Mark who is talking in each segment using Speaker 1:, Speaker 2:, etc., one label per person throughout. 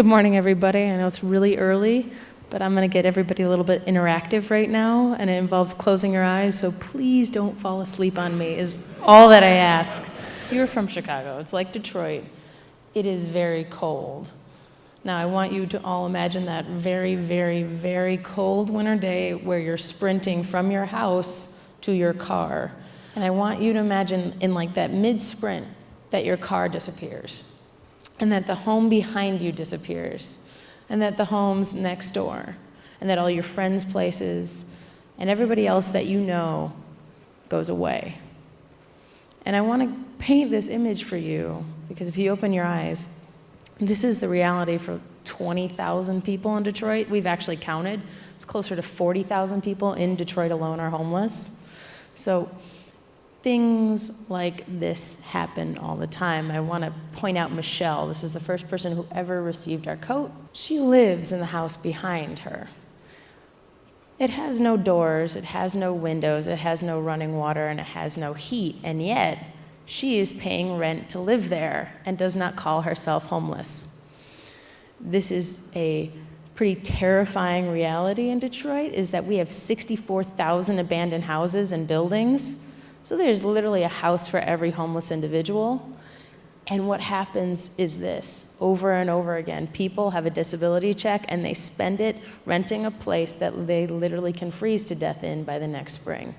Speaker 1: Good morning, everybody. I know it's really early, but I'm going to get everybody a little bit interactive right now, and it involves closing your eyes, so please don't fall asleep on me, is all that I ask. You're from Chicago. It's like Detroit. It is very cold. Now, I want you to all imagine that very, very, very cold winter day where you're sprinting from your house to your car. And I want you to imagine in like that mid-sprint that your car disappears, and that the home behind you disappears, and that the home's next door, and that all your friends' places and everybody else that you know goes away. And I want to paint this image for you, because if you open your eyes, this is the reality for 20,000 people in Detroit. We've actually counted. It's closer to 40,000 people in Detroit alone are homeless. So things like this happen all the time. I want to point out Michelle. This is the first person who ever received our coat. She lives in the house behind her. It has no doors, it has no windows, it has no running water, and it has no heat, and yet she is paying rent to live there and does not call herself homeless. This is a pretty terrifying reality in Detroit, is that we have 64,000 abandoned houses and buildings. So there's literally a house for every homeless individual. And what happens is this, over and over again, people have a disability check and they spend it renting a place that they literally can freeze to death in by the next spring.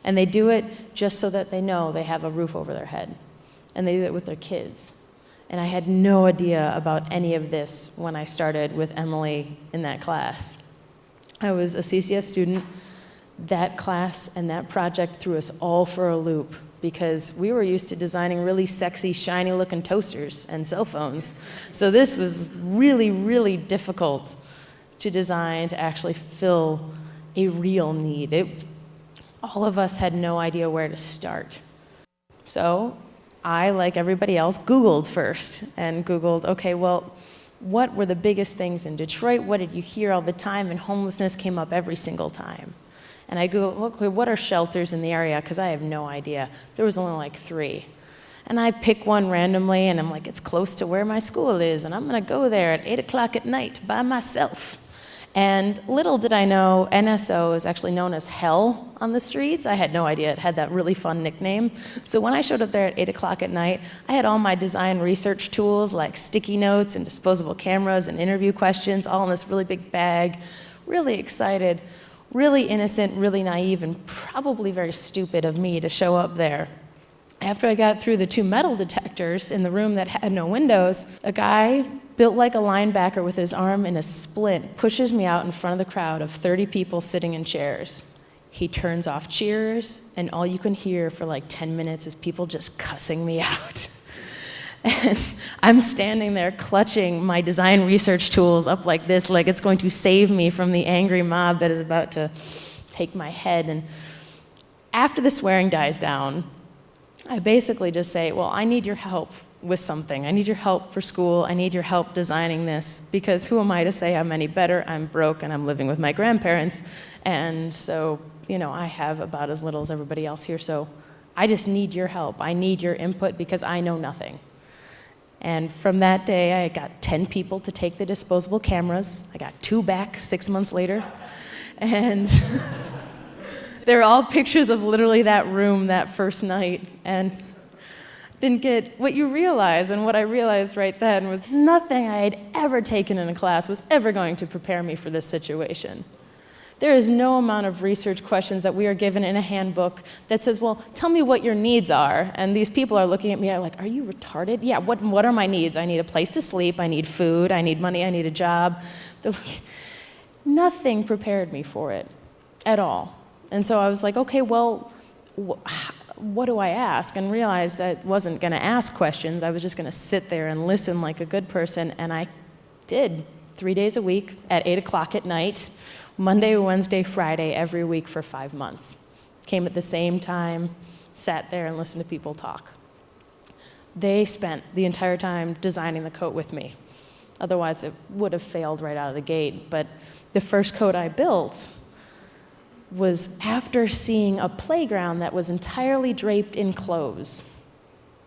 Speaker 1: And they do it just so that they know they have a roof over their head. And they do it with their kids. And I had no idea about any of this when I started with Emily in that class. I was a CCS student. That class and that project threw us all for a loop, because we were used to designing really sexy, shiny-looking toasters and cell phones. So this was really, really difficult to design to actually fill a real need. All of us had no idea where to start. So I, like everybody else, Googled first and Googled, okay, well, what were the biggest things in Detroit? What did you hear all the time? And homelessness came up every single time. And I Googled, okay, what are shelters in the area? Because I have no idea. There was only like 3. And I pick one randomly, and I'm like, it's close to where my school is, and I'm going to go there at 8 o'clock at night by myself. And little did I know, NSO is actually known as hell on the streets. I had no idea it had that really fun nickname. So when I showed up there at 8 o'clock at night, I had all my design research tools like sticky notes and disposable cameras and interview questions all in this really big bag, really excited. Really innocent, really naive, and probably very stupid of me to show up there. After I got through the 2 metal detectors in the room that had no windows, a guy built like a linebacker with his arm in a splint pushes me out in front of the crowd of 30 people sitting in chairs. He turns off cheers, and all you can hear for like 10 minutes is people just cussing me out. And I'm standing there clutching my design research tools up like this, like it's going to save me from the angry mob that is about to take my head. And after the swearing dies down, I basically just say, well, I need your help with something. I need your help for school. I need your help designing this, because who am I to say I'm any better? I'm broke and I'm living with my grandparents. And so, I have about as little as everybody else here. So I just need your help. I need your input because I know nothing. And from that day, I got 10 people to take the disposable cameras. I got 2 back 6 months later. And they're all pictures of literally that room that first night. And didn't get what you realize. And what I realized right then was nothing I had ever taken in a class was ever going to prepare me for this situation. There is no amount of research questions that we are given in a handbook that says, well, tell me what your needs are. And these people are looking at me like, are you retarded? Yeah, what are my needs? I need a place to sleep, I need food, I need money, I need a job. Nothing prepared me for it at all. And so I was like, okay, well, what do I ask? And realized I wasn't going to ask questions. I was just going to sit there and listen like a good person. And I did 3 days a week at 8 o'clock at night. Monday, Wednesday, Friday, every week for 5 months. Came at the same time, sat there and listened to people talk. They spent the entire time designing the coat with me. Otherwise, it would have failed right out of the gate. But the first coat I built was after seeing a playground that was entirely draped in clothes.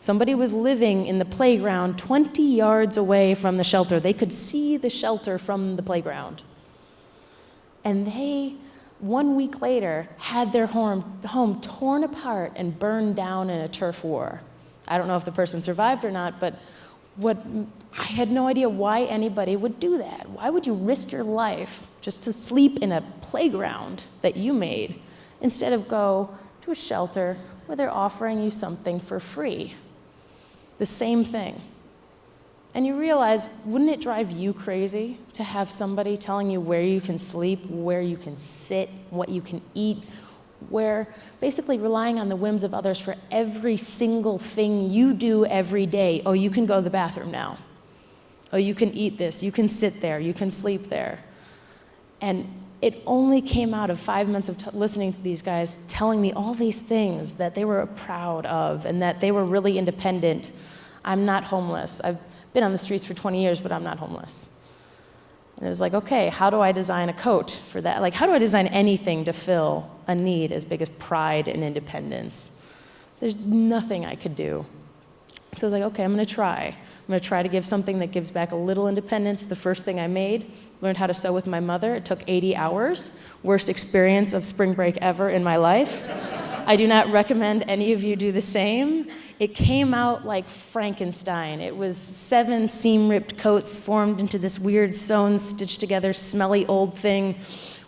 Speaker 1: Somebody was living in the playground 20 yards away from the shelter. They could see the shelter from the playground. And they, 1 week later, had their home torn apart and burned down in a turf war. I don't know if the person survived or not, but I had no idea why anybody would do that. Why would you risk your life just to sleep in a playground that you made instead of go to a shelter where they're offering you something for free? The same thing. And you realize, wouldn't it drive you crazy to have somebody telling you where you can sleep, where you can sit, what you can eat, where basically relying on the whims of others for every single thing you do every day? Oh, you can go to the bathroom now. Oh, you can eat this, you can sit there, you can sleep there. And it only came out of 5 months of listening to these guys telling me all these things that they were proud of and that they were really independent. I'm not homeless. I've been on the streets for 20 years, but I'm not homeless. And it was like, okay, how do I design a coat for that? Like, how do I design anything to fill a need as big as pride and independence? There's nothing I could do. So I was like, okay, I'm gonna try. I'm gonna try to give something that gives back a little independence. The first thing I made, learned how to sew with my mother. It took 80 hours. Worst experience of spring break ever in my life. I do not recommend any of you do the same. It came out like Frankenstein. It was 7 seam-ripped coats formed into this weird sewn, stitched together, smelly old thing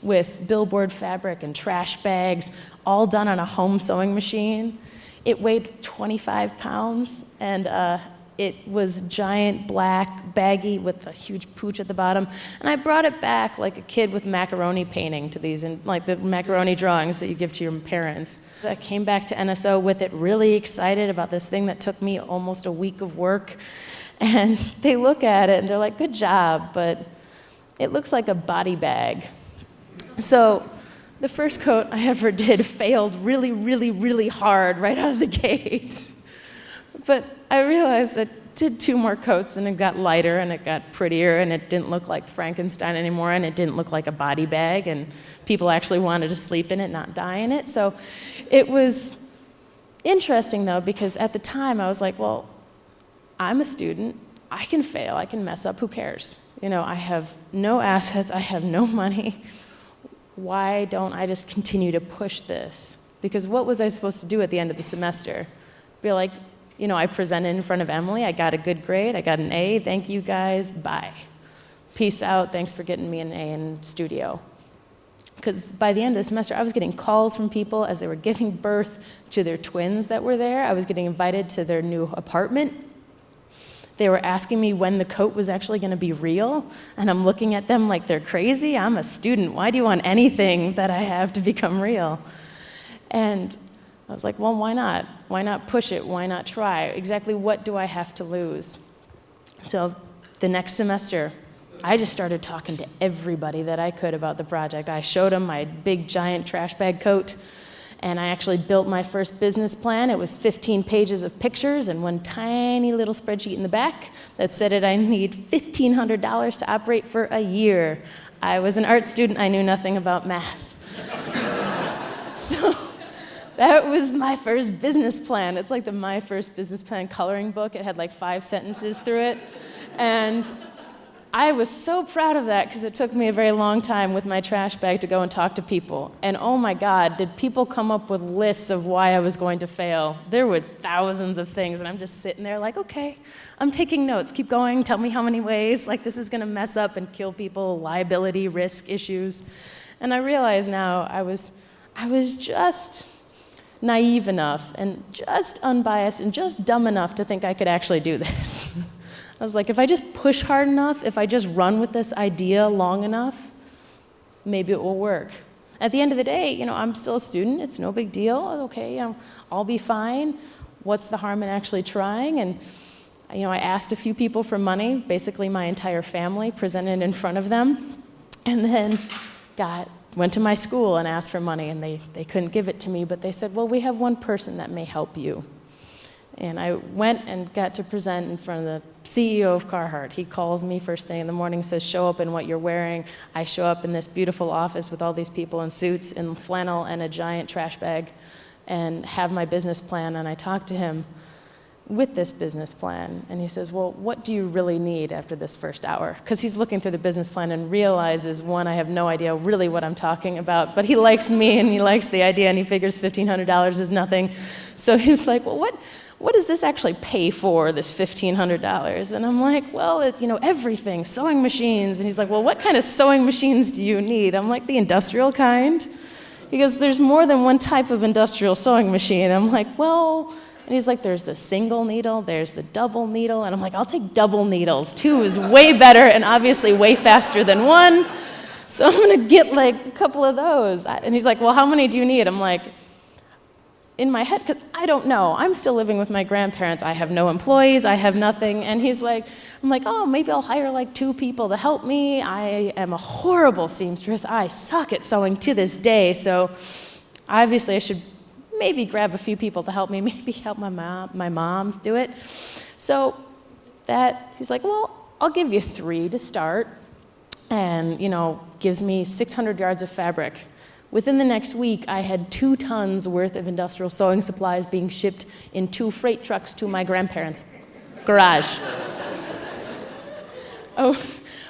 Speaker 1: with billboard fabric and trash bags, all done on a home sewing machine. It weighed 25 pounds, and it was giant, black, baggy with a huge pooch at the bottom. And I brought it back like a kid with macaroni painting to these, and like the macaroni drawings that you give to your parents. I came back to NSO with it, really excited about this thing that took me almost a week of work. And they look at it and they're like, good job, but it looks like a body bag. So the first coat I ever did failed really, really, really hard right out of the gate. But I realized I did 2 more coats and it got lighter and it got prettier and it didn't look like Frankenstein anymore and it didn't look like a body bag and people actually wanted to sleep in it, not die in it. So it was interesting though, because at the time I was like, well, I'm a student, I can fail, I can mess up, who cares? You know, I have no assets, I have no money. Why don't I just continue to push this? Because what was I supposed to do at the end of the semester? Be like, you know, I presented in front of Emily, I got a good grade, I got an A, thank you guys, bye. Peace out, thanks for getting me an A in studio. Because by the end of the semester, I was getting calls from people as they were giving birth to their twins that were there. I was getting invited to their new apartment. They were asking me when the coat was actually gonna be real, and I'm looking at them like they're crazy. I'm a student, why do you want anything that I have to become real? And I was like, well, why not? Why not push it? Why not try? Exactly what do I have to lose? So the next semester, I just started talking to everybody that I could about the project. I showed them my big, giant trash bag coat, and I actually built my first business plan. It was 15 pages of pictures and one tiny little spreadsheet in the back that said I need $1,500 to operate for a year. I was an art student. I knew nothing about math. So that was my first business plan. It's like my first business plan coloring book. It had like 5 sentences through it. And I was so proud of that because it took me a very long time with my trash bag to go and talk to people. And oh my God, did people come up with lists of why I was going to fail. There were thousands of things, and I'm just sitting there like, okay, I'm taking notes. Keep going, tell me how many ways. Like, this is gonna mess up and kill people, liability, risk issues. And I realize now I was just naive enough and just unbiased and just dumb enough to think I could actually do this. I was like, if I just push hard enough, if I just run with this idea long enough, maybe it will work. At the end of the day, you know, I'm still a student, it's no big deal, okay, I'll be fine. What's the harm in actually trying? And you know, I asked a few people for money, basically my entire family, presented in front of them, and then went to my school and asked for money, and they couldn't give it to me, but they said, well, we have one person that may help you. And I went and got to present in front of the CEO of Carhartt. He calls me first thing in the morning, says, show up in what you're wearing. I show up in this beautiful office with all these people in suits and flannel and a giant trash bag and have my business plan, and I talk to him. with this business plan. And he says, well, what do you really need after this first hour? Because he's looking through the business plan and realizes, one, I have no idea really what I'm talking about, but he likes me and he likes the idea and he figures $1,500 is nothing. So he's like, well, what does this actually pay for, this $1,500? And I'm like, well, everything, sewing machines. And he's like, well, what kind of sewing machines do you need? I'm like, the industrial kind. He goes, there's more than one type of industrial sewing machine. I'm like, well, and he's like, there's the single needle, there's the double needle. And I'm like, I'll take double needles. 2 is way better and obviously way faster than 1. So I'm gonna get like a couple of those. And he's like, well, how many do you need? I'm like, in my head, because I don't know. I'm still living with my grandparents. I have no employees, I have nothing. And he's like, I'm like, oh, maybe I'll hire like 2 people to help me. I am a horrible seamstress. I suck at sewing to this day. So obviously I should maybe grab a few people to help me, maybe help my mom do it. So he's like, well, I'll give you 3 to start, and gives me 600 yards of fabric. Within the next week, I had 2 tons worth of industrial sewing supplies being shipped in 2 freight trucks to my grandparents' garage.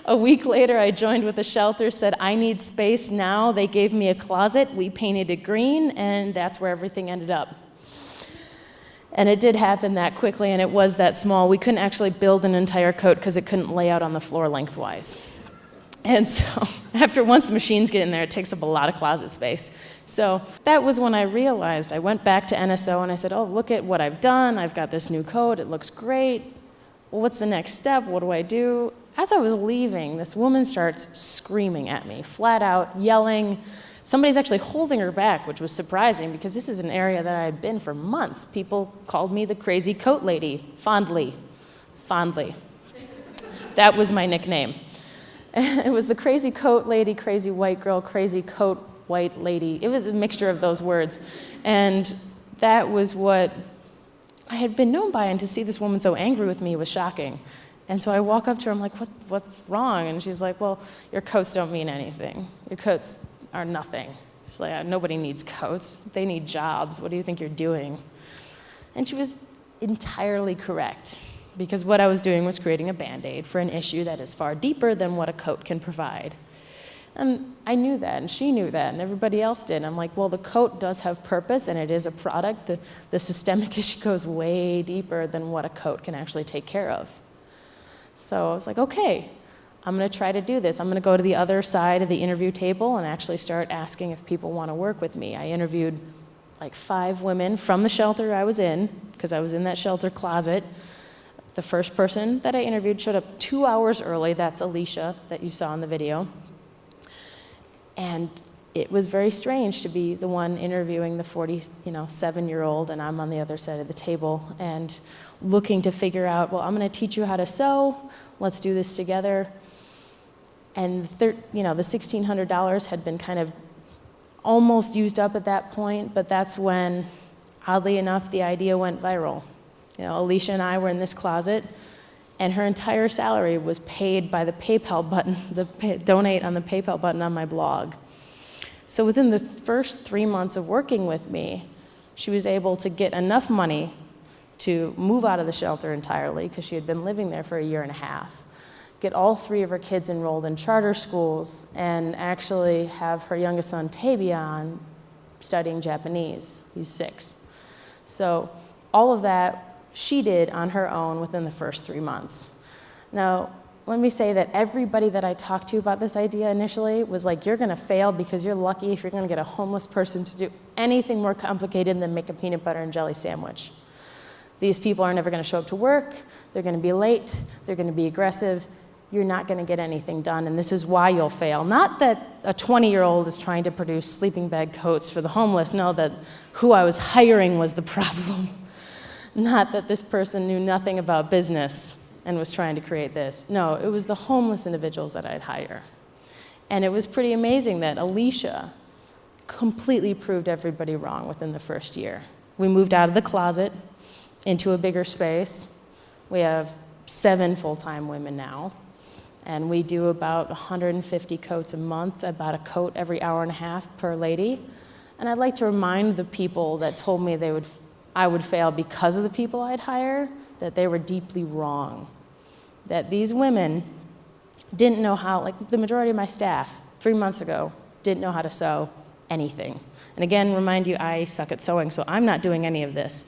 Speaker 1: A week later, I joined with the shelter, said, I need space now. They gave me a closet. We painted it green, and that's where everything ended up. And it did happen that quickly, and it was that small. We couldn't actually build an entire coat because it couldn't lay out on the floor lengthwise. And so once the machines get in there, it takes up a lot of closet space. So that was when I realized. I went back to NSO and I said, oh, look at what I've done. I've got this new coat. It looks great. Well, what's the next step? What do I do? As I was leaving, this woman starts screaming at me, flat out, yelling. Somebody's actually holding her back, which was surprising because this is an area that I had been for months. People called me the crazy coat lady, fondly. That was my nickname. It was the crazy coat lady, crazy white girl, crazy coat white lady. It was a mixture of those words. And that was what I had been known by, and to see this woman so angry with me was shocking. And so I walk up to her, I'm like, what's wrong? And she's like, well, your coats don't mean anything. Your coats are nothing. She's like, nobody needs coats. They need jobs. What do you think you're doing? And she was entirely correct, because what I was doing was creating a Band-Aid for an issue that is far deeper than what a coat can provide. And I knew that, and she knew that, and everybody else did. I'm like, well, the coat does have purpose, and it is a product. The systemic issue goes way deeper than what a coat can actually take care of. So I was like, okay, I'm going to try to do this. I'm going to go to the other side of the interview table and actually start asking if people want to work with me. I interviewed like 5 women from the shelter I was in, because I was in that shelter closet. The first person that I interviewed showed up 2 hours early. That's Alicia that you saw in the video. And it was very strange to be the one interviewing the 47-year-old, and I'm on the other side of the table and looking to figure out, well, I'm going to teach you how to sew. Let's do this together. And the $1,600 had been kind of almost used up at that point, but that's when, oddly enough, the idea went viral. Alicia and I were in this closet, and her entire salary was paid by the PayPal button, donate on the PayPal button on my blog. So within the first 3 months of working with me, she was able to get enough money to move out of the shelter entirely, because she had been living there for a year and a half, get all 3 of her kids enrolled in charter schools, and actually have her youngest son, Tabian, studying Japanese. He's 6. So all of that she did on her own within the first 3 months. Now, let me say that everybody that I talked to about this idea initially was like, you're gonna fail because you're lucky if you're gonna get a homeless person to do anything more complicated than make a peanut butter and jelly sandwich. These people are never gonna show up to work, they're gonna be late, they're gonna be aggressive, you're not gonna get anything done, and this is why you'll fail. Not that a 20-year-old is trying to produce sleeping bag coats for the homeless, no, that who I was hiring was the problem. Not that this person knew nothing about business and was trying to create this. No, it was the homeless individuals that I'd hire. And it was pretty amazing that Alicia completely proved everybody wrong within the first year. We moved out of the closet into a bigger space. We have 7 full-time women now, and we do about 150 coats a month, about a coat every hour and a half per lady. And I'd like to remind the people that told me they would I would fail because of the people I'd hire, that they were deeply wrong. That these women didn't know how, like the majority of my staff 3 months ago, didn't know how to sew anything. And again, remind you, I suck at sewing, so I'm not doing any of this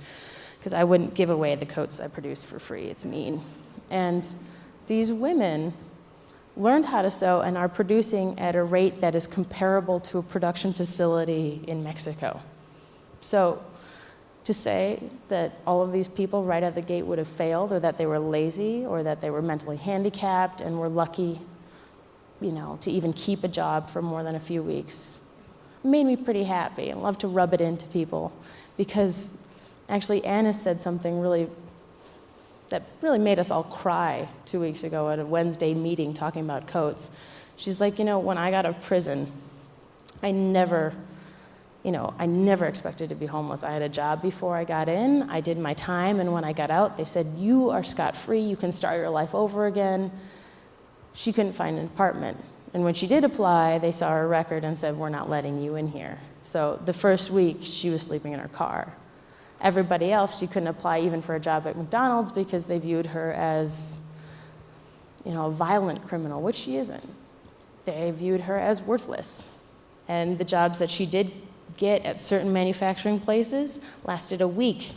Speaker 1: because I wouldn't give away the coats I produce for free. It's mean. And these women learned how to sew and are producing at a rate that is comparable to a production facility in Mexico. So to say that all of these people right out the gate would have failed, or that they were lazy, or that they were mentally handicapped and were lucky, to even keep a job for more than a few weeks, made me pretty happy and love to rub it into people, because actually Anna said something that really made us all cry 2 weeks ago at a Wednesday meeting talking about coats. She's like, when I got out of prison, I never expected to be homeless. I had a job before I got in, I did my time, and when I got out, they said, you are scot-free, you can start your life over again. She couldn't find an apartment. And when she did apply, they saw her record and said, we're not letting you in here. So the first week, she was sleeping in her car. Everybody else, she couldn't apply even for a job at McDonald's because they viewed her as, a violent criminal, which she isn't. They viewed her as worthless. And the jobs that she did get at certain manufacturing places lasted a week,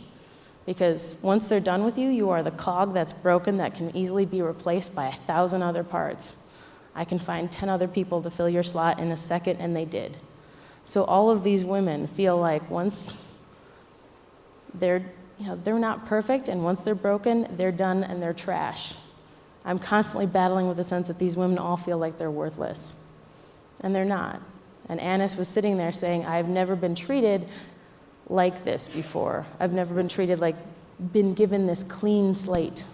Speaker 1: because once they're done with you, you are the cog that's broken that can easily be replaced by 1,000 other parts. I can find 10 other people to fill your slot in a second, and they did. So all of these women feel like once they're not perfect, and once they're broken, they're done and they're trash. I'm constantly battling with the sense that these women all feel like they're worthless, and they're not. And Annis was sitting there saying, I've never been treated like this before. I've never been given this clean slate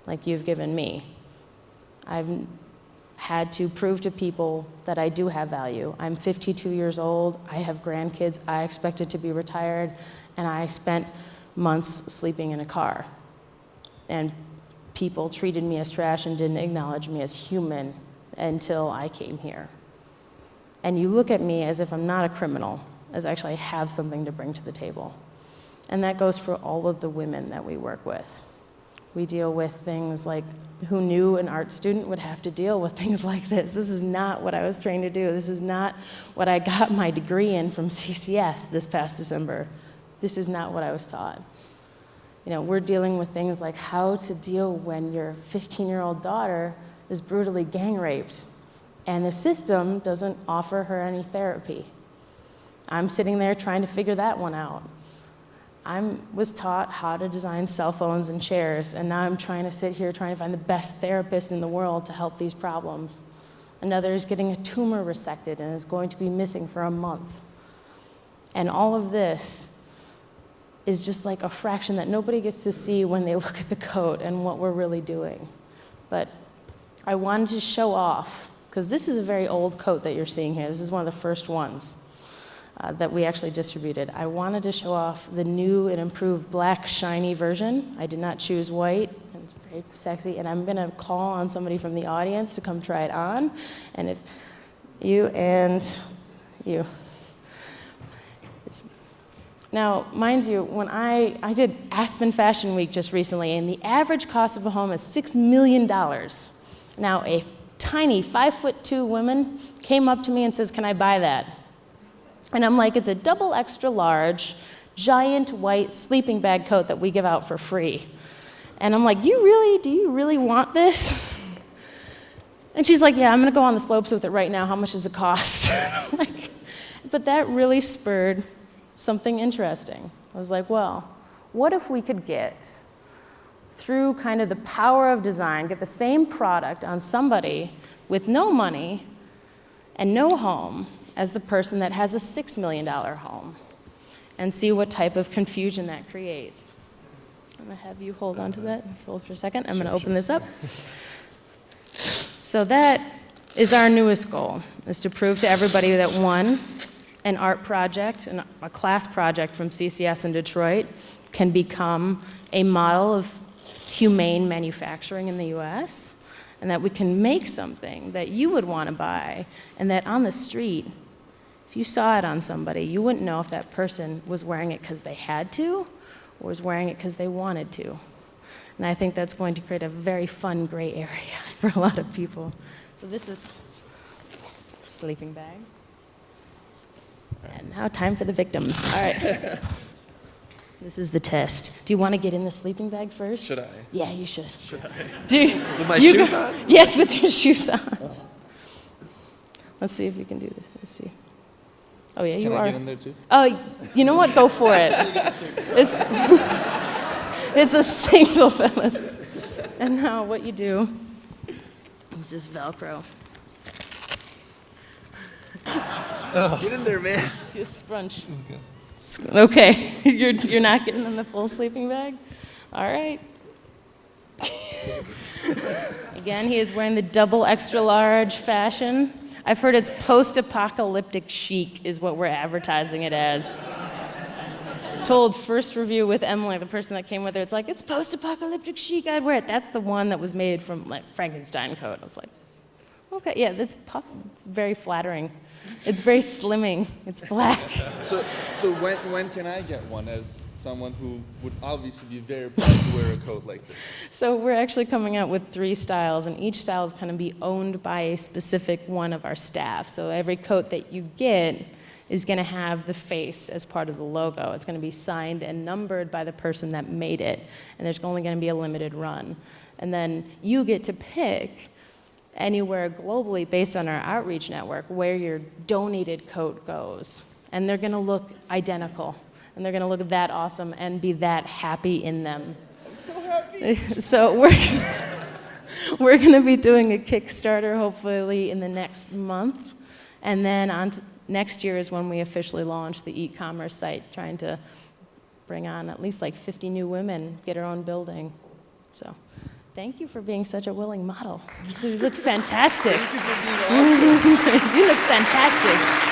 Speaker 1: like you've given me. I've had to prove to people that I do have value. I'm 52 years old, I have grandkids, I expected to be retired, and I spent months sleeping in a car. And people treated me as trash and didn't acknowledge me as human until I came here. And you look at me as if I'm not a criminal, as actually I have something to bring to the table. And that goes for all of the women that we work with. We deal with things like, who knew an art student would have to deal with things like this? This is not what I was trained to do. This is not what I got my degree in from CCS this past December. This is not what I was taught. We're dealing with things like how to deal when your 15-year-old daughter is brutally gang raped, and the system doesn't offer her any therapy. I'm sitting there trying to figure that one out. I was taught how to design cell phones and chairs, and now I'm trying to sit here trying to find the best therapist in the world to help these problems. Another is getting a tumor resected and is going to be missing for a month. And all of this is just like a fraction that nobody gets to see when they look at the coat and what we're really doing. But I wanted to show off, because this is a very old coat that you're seeing here. This is one of the first ones that we actually distributed. I wanted to show off the new and improved black shiny version. I did not choose white, and it's very sexy, and I'm gonna call on somebody from the audience to come try it on, and if you and you. Now, mind you, when I did Aspen Fashion Week just recently, and the average cost of a home is $6 million. Now, a tiny 5'2" woman came up to me and says, can I buy that? And I'm like, it's a double extra large, giant white sleeping bag coat that we give out for free. And I'm like, do you really want this? And she's like, yeah, I'm gonna go on the slopes with it right now. How much does it cost? But that really spurred something interesting. I was like, well, what if we could get, through kind of the power of design, get the same product on somebody with no money and no home as the person that has a $6 million home, and see what type of confusion that creates. I'm gonna have you hold on to that, hold for a second. I'm gonna open this up. So that is our newest goal, is to prove to everybody that one, an art project, a class project from CCS in Detroit can become a model of humane manufacturing in the US, and that we can make something that you would want to buy, and that on the street, if you saw it on somebody, you wouldn't know if that person was wearing it because they had to, was wearing it because they wanted to. And I think that's going to create a very fun gray area for a lot of people. So this is a sleeping bag. And now time for the victims. All right. This is the test. Do you want to get in the sleeping bag first?
Speaker 2: Should I?
Speaker 1: Yeah, you should.
Speaker 2: Should I?
Speaker 1: With
Speaker 2: my shoes on?
Speaker 1: Yes, with your shoes on. Let's see if you can do this. Let's see. Oh, yeah, you
Speaker 2: Can
Speaker 1: are.
Speaker 2: I get in there too?
Speaker 1: Oh, you know what? Go for it. It's, it's a single, fellas. And now what you do is just Velcro.
Speaker 2: Get in there, man.
Speaker 1: Just scrunch.
Speaker 2: This is good.
Speaker 1: Okay, you're not getting in the full sleeping bag? All right. Again, he is wearing the double extra large fashion. I've heard it's post-apocalyptic chic is what we're advertising it as. Told first review with Emily, the person that came with her, it's like, it's post-apocalyptic chic, I'd wear it. That's the one that was made from like Frankenstein coat. I was like, okay, yeah, that's puff. It's very flattering. It's very slimming. It's black.
Speaker 2: So when can I get one as someone who would obviously be very proud to wear a coat like this?
Speaker 1: So we're actually coming out with 3 styles, and each style is going to be owned by a specific one of our staff. So every coat that you get is going to have the face as part of the logo. It's going to be signed and numbered by the person that made it, and there's only going to be a limited run. And then you get to pick anywhere globally based on our outreach network where your donated coat goes. And they're going to look identical, and they're going to look that awesome and be that happy in them.
Speaker 2: I'm so happy.
Speaker 1: So we're going to be doing a Kickstarter hopefully in the next month, and then on next year is when we officially launch the e-commerce site, trying to bring on at least like 50 new women, get our own building. So thank you for being such a willing model. You look fantastic.
Speaker 2: Thank you for being awesome.
Speaker 1: You look fantastic.